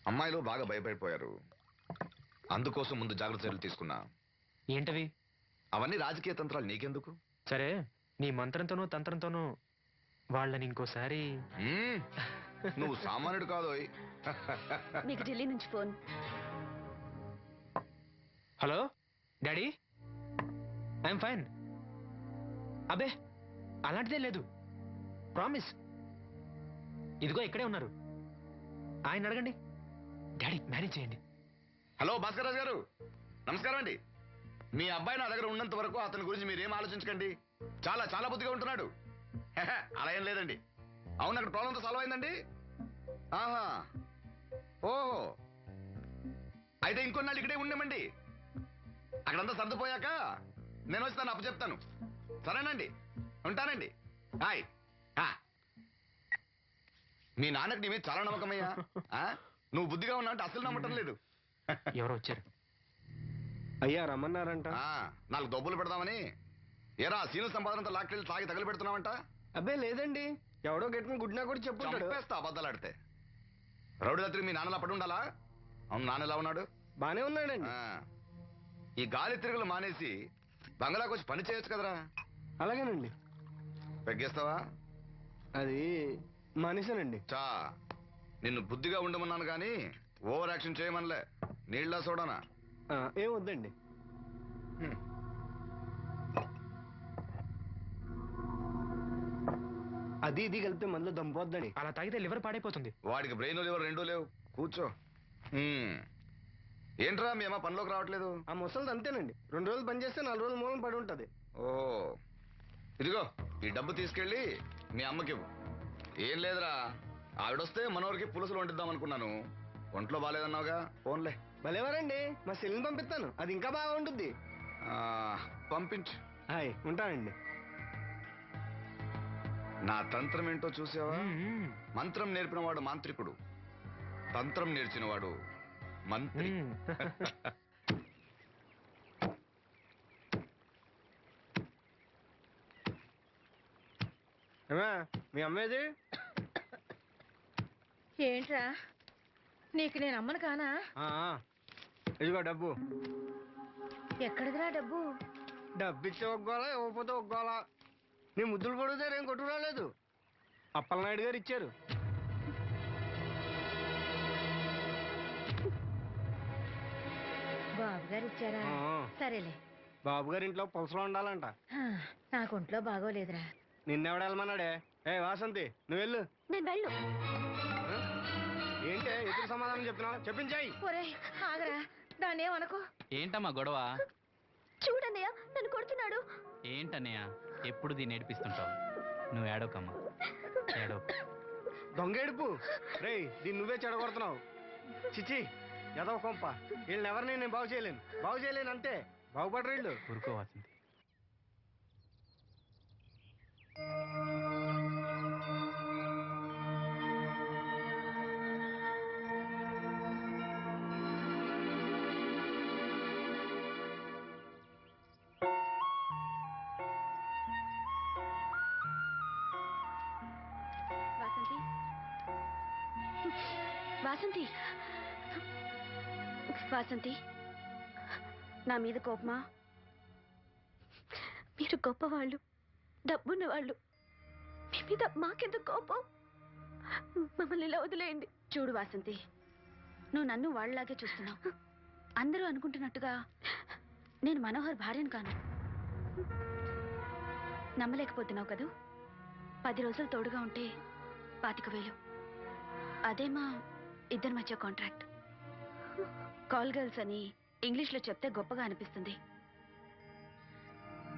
అమ్మాయిలు బాగా భయపడిపోయారు. అందుకోసం ముందు జాగ్రత్త చర్యలు తీసుకున్నా. ఏంటవి? అవన్నీ రాజకీయ తంత్రాలు, నీకెందుకు? సరే, నీ మంత్రంతోనూ తంత్రంతోనూ వాళ్ళని ఇంకోసారి. నువ్వు సామాన్యుడు కాదోయ్. మీకు ఢిల్లీ నుంచి phone. Hello daddy, I'm fine. అబే అలాంటిదే లేదు, ప్రామిస్. ఇదిగో ఇక్కడే ఉన్నారు, ఆయన అడగండి. డాడీ మేనేజ్ చేయండి. హలో భాస్కర్ రాజు గారు, నమస్కారం అండి. మీ అబ్బాయి నా దగ్గర ఉన్నంత వరకు అతని గురించి మీరేం ఆలోచించకండి. చాలా చాలా బుద్ధిగా ఉంటున్నాడు. అలా ఏం లేదండి. అవును, అక్కడ ప్రాబ్లంతో సాల్వ్ అయిందండి. ఆహా, ఓహో, అయితే ఇంకొన్నాళ్ళు ఇక్కడే ఉండమండి. అక్కడంతా సర్దుపోయాక నేను వచ్చి తను అప్పచెప్తాను. సరేనండి, ఉంటానండి. హాయ్. మీ నాన్నకి నీ మీద చాలా నమ్మకమయ్యా. నువ్వు బుద్ధిగా ఉన్నావు అంటే అసలు నమ్మటం లేదు. ఎవరో వచ్చారు. అయ్యా రమ్మన్నారంట. 4 దొబ్బులు పెడదామని. ఏరా సీను సంపాదనంతో లాక్కెళ్ళి తాగి తగలు పెడుతున్నావంట? అబ్బే లేదండి, ఎవడో గట్టిన గుడ్నా కూడా చెప్పుంటాడు. చంపేస్తా అబద్ధాలాడితే. రౌడీ రాత్రి మీ నాన్నలా పడి ఉండాలా? అవును, నాన్న ఎలా ఉన్నాడు? బానే ఉన్నాడండి. ఈ గాలి తిరుగులు మానేసి బంగ్లాకి వచ్చి పని చేయొచ్చు కదరా. అలాగేనండి. పెగ్గేస్తావా? అది మానేశానండి. చా, నిన్ను బుద్ధిగా ఉండమన్నాను కానీ ఓవర్ యాక్షన్ చేయమనలే. నీళ్ళ సోడానా? ఏం వద్దండి. అది ఇది కలిపితే మనలో దంపోద్దండి. అలా తాగితే లివర్ పాడైపోతుంది. వాడికి బ్రెయిన్ లివర్ రెండూ లేవు. కూర్చో. ఏంట్రా మీ అమ్మ పనిలోకి రావట్లేదు? ఆ ముసలిది అంతేనండి, 2 రోజులు పని చేస్తే 4 రోజులు మూలం పడి ఉంటది. ఓ, ఇదిగో ఈ డబ్బు తీసుకెళ్ళి మీ అమ్మకివ్వు. ఏం లేదురా, ఆవిడొస్తే మనోరికి పులుసులు వండిద్దాం అనుకున్నాను. ఒంట్లో బాగాలేదన్నావుగా, ఫోన్లే. భలేవారండి, మా సెల్ని పంపిస్తాను, అది ఇంకా బాగా ఉంటుంది. పంపించు. హాయ్, ఉంటానండి. నా తంత్రం ఏంటో చూసావా? మంత్రం నేర్పినవాడు మాంత్రికుడు, తంత్రం నేర్చినవాడు మంత్రి. మీ అమ్మేది? ఏంట్రా, నీకు నేను అమ్మను కానా? ఇదిగో డబ్బు. ఎక్కడిదిరా డబ్బు? డబ్బు ఇచ్చే ఒగ్గోలా, ఇవ్వకపోతే ఒగ్గోలా. నీ ముద్దులు పొడితే ఏం కొట్టు రాలేదు, అప్పలనాయుడు గారు ఇచ్చారు. బాబు గారు ఇచ్చారా? సరేలే. బాబు గారి ఇంట్లో పులసలో ఉండాలంట. నాకు ఒంట్లో బాగోలేదురా. నిన్నెవడెళ్ళమన్నాడే? వాసంతి, నువ్వు వెళ్ళు. నేను వెళ్ళు. ఏంటే ఎదురు సమాధానం చెప్తున్నావు? చెప్పించాయి. ఒరే ఆగరా, దాన్ని ఏమనుకో. ఏంటమ్మా గొడవ? చూడన్నయ్య, నన్ను కొడుతున్నాడు. ఏంటన్నయ్య ఎప్పుడు దీన్ని ఏడిపిస్తుంటావు? నువ్వు ఏడవకమ్మా, ఏడవ. దొంగేడుపు రే, దీన్ని నువ్వే చెడగొడుతున్నావు. చిచి, ఎదవ కొంప. వీళ్ళని ఎవరిని నేను బాగు చేయలేను అంతే. బాగుపడరు వీళ్ళు. ఊరుకో వాసంతి. వాసంతి, వాసంతి, నా మీద కోపమా? మీరు గొప్పవాళ్ళు, డబ్బున్న వాళ్ళు, మీ మీద మాకెందుకు కోపం? మమ్మల్ని ఇలా వదిలేయండి. చూడు వాసంతి, నువ్వు నన్ను వాళ్ళలాగే చూస్తున్నావు. అందరూ అనుకుంటున్నట్టుగా నేను మనోహర్ భార్యను కాను. నమ్మలేకపోతున్నావు కదూ? 10 రోజులు తోడుగా ఉంటే 25,000. అదే మా ఇద్దరి మధ్య కాంట్రాక్ట్. కాల్ గర్ల్స్ అని ఇంగ్లీష్లో చెప్తే గొప్పగా అనిపిస్తుంది.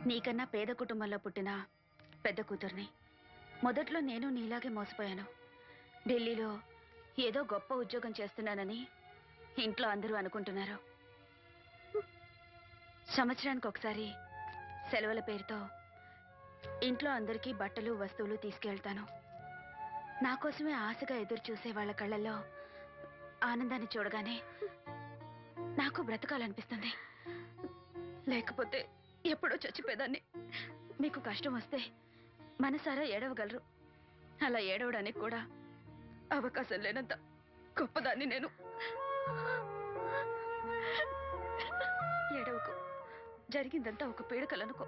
నీకన్నా పేద కుటుంబంలో పుట్టిన పెద్ద కూతుర్ని. మొదట్లో నేను నీలాగే మోసపోయాను. ఢిల్లీలో ఏదో గొప్ప ఉద్యోగం చేస్తున్నానని ఇంట్లో అందరూ అనుకుంటున్నారు. సంవత్సరానికి ఒకసారి సెలవుల పేరుతో ఇంట్లో అందరికీ బట్టలు వస్తువులు తీసుకెళ్తాను. నా కోసమే ఆశగా ఎదురు చూసే వాళ్ళ కళ్ళల్లో ఆనందాన్ని చూడగానే నాకు బ్రతకాలనిపిస్తుంది. లేకపోతే ఎప్పుడో చచ్చిపోయేదాన్ని. మీకు కష్టం వస్తే మనసారా ఏడవగలరు. అలా ఏడవడానికి కూడా అవకాశం లేనంత గొప్పదాన్ని నేను. ఏడవకు, జరిగిందంతా ఒక పీడకలనుకో.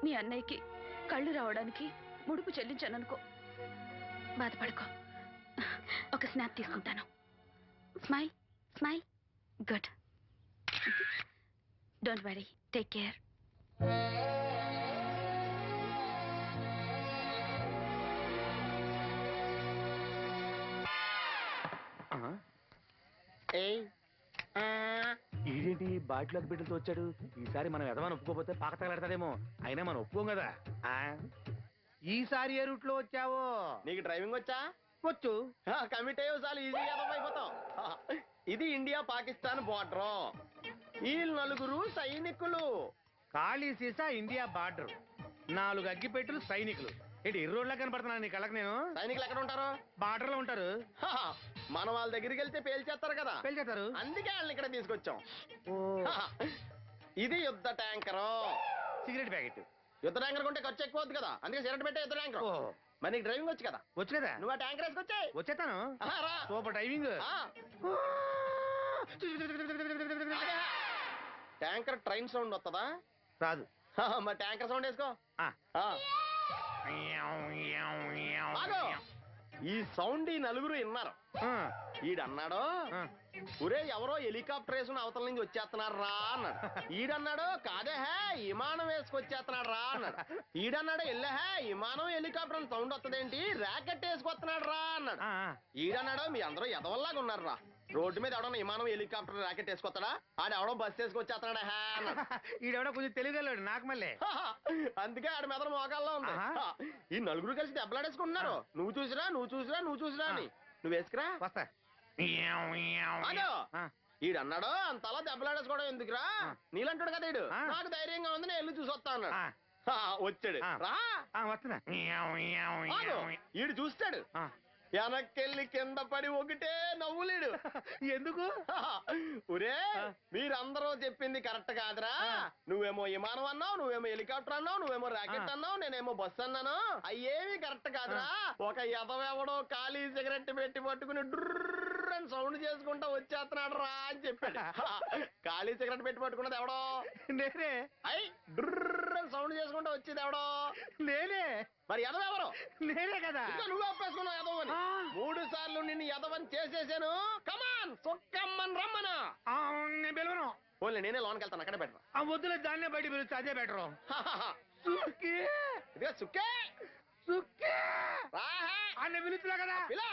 మీ అన్నయ్యకి కళ్ళు రావడానికి ముడుపు చెల్లించాననుకో. బాధపడుకో. ఒక స్నాప్ తీసుకుంటాను. Smile smile. Good. Don't worry, take care. ఈడేంటి బాటిలోకి బిడ్డలతో వచ్చాడు? ఈసారి మనం ఎదవని ఒప్పుకోపోతే పాక తగలడతాడేమో. అయినా మనం ఒప్పుకోం కదా. ఈసారి ఏ రూట్ లో వచ్చావో? నీకు డ్రైవింగ్ వచ్చా? వచ్చు. కమిట్ అయ్యే చాలు, ఈజీగా అయిపోతాం. ఇది ఇండియా పాకిస్తాన్ బోర్డర్. ఈ 4 సైనికులు. ఖాళీ సీసా ఇండియా బార్డర్, 4 అగ్గిపెట్టెలు సైనికులు. ఏంటి ఎర్రోడ్లా కనపడుతున్నాను నీ కళ్ళకి నేను? సైనికులు ఎక్కడ ఉంటారు? బార్డర్ లో ఉంటారు. మన వాళ్ళ దగ్గరికి వెళ్తే పేల్చేస్తారు కదా, పెళ్తారు. అందుకే వాళ్ళని ఇక్కడ తీసుకొచ్చాం. ఓ, ఇది యుద్ధ ట్యాంకర్. Cigarette packet. యుద్ధ ట్యాంకర్ కొంటే ఖర్చు ఎక్కువ అవుతుంది కదా, అందుకే సిగరెట్ పెట్టే యుద్ధ ట్యాంకర్. ఓ, మరి నీకు డ్రైవింగ్ వచ్చు కదా, వచ్చు కదా. నువ్వు ఆ ట్యాంకర్ వేసుకొచ్చాయి. వచ్చేస్తాను. రా. Super driving. Tanker train sound వస్తుందా? రాదు. మరి ట్యాంకర్ సౌండ్ వేసుకో. ఆగు. ఈ సౌండ్ ఈ 4 విన్నారు. ఈడన్నాడు, ఒరే ఎవరో హెలికాప్టర్ వేసుకుని అవతల నుంచి వచ్చేస్తున్నారు రా అన్నాడు. ఈడన్నాడు, కాదే హే విమానం వేసుకొచ్చేస్తున్నాడు రా అన్నాడు. ఈడన్నాడు, ఎల్లహే విమానం హెలికాప్టర్ సౌండ్ వస్తుందేంటి, ర్యాకెట్ వేసుకొస్తున్నాడు రా అన్నాడు. ఈడన్నాడు, మీ అందరూ ఎదవల్లాగా ఉన్నారు రా, రోడ్డు మీద ఎవడన్నా విమానం హెలికాప్టర్ ర్యాకెట్ వేసుకొస్తాడా, ఆడెవడో బస్సు వేసుకొచ్చేస్తున్నాడా హే అన్నాడు. ఈడెవడో కొంచెం తెలియగలడు నాకు మళ్ళీ. అందుకే ఆడ మెదడు మోకాల్లో ఉంది. ఈ 4 కలిసి దెబ్బలాడేసుకుంటున్నారు. నువ్వు చూసిరా అని. నువ్వు వేసుకురా. వస్తా. ఈడన్నాడు, అంతలా దెబ్బలాడేసుకోవడం ఎందుకురా, నీలంటాడు కదా ఈడు. నాకు ధైర్యంగా ఉంది, నేను వెళ్ళి చూసి వస్తా అన్నాడు. వచ్చాడు రా. వస్తున్నా. ఈడు చూస్తాడు, వెనక్కెళ్ళి కింద పడి ఒకటే నవ్వులేడు. ఎందుకు? ఒరే మీరందరూ చెప్పింది కరెక్ట్ కాదురా, నువ్వేమో విమానం అన్నావు, నువ్వేమో హెలికాప్టర్ అన్నావు, నువ్వేమో రాకెట్ అన్నావు, నేనేమో బస్సు అన్నాను. అయ్యేవి కరెక్ట్ కాదురా. ఒక ఎదవెవడో ఖాళీ సిగరెట్ పెట్టి పట్టుకుని డ్రర్ అని సౌండ్ చేసుకుంటా వచ్చేస్తున్నాడు రా అని చెప్పాడు. ఖాళీ సిగరెట్ పెట్టి పట్టుకున్నది ఎవడో? నేనే. అయ్యి డ్రర్ అని సౌండ్ చేసుకుంటా వచ్చేది ఎవడో? నేనే. మరి ఎదవెవరు? నేనే కదా. నువ్వు ఒప్పేసుకున్నావు ఎదవని. 3 సార్లు నిన్ను ఎదవని చేసేసాను. కమాన్ సుక్కమ్మని రమ్మను. నేను పిలవను. ఓన్లీ నేనే లోన్కి వెళ్తాను, అక్కడే బెటర్. వద్దులే, దాన్నే బయట పిలుస్తా, అదే బెటరు. ఇదిగా సుక్కే సుక్కే రాహే అన్న పిలుస్తున్నా కదా. పిలా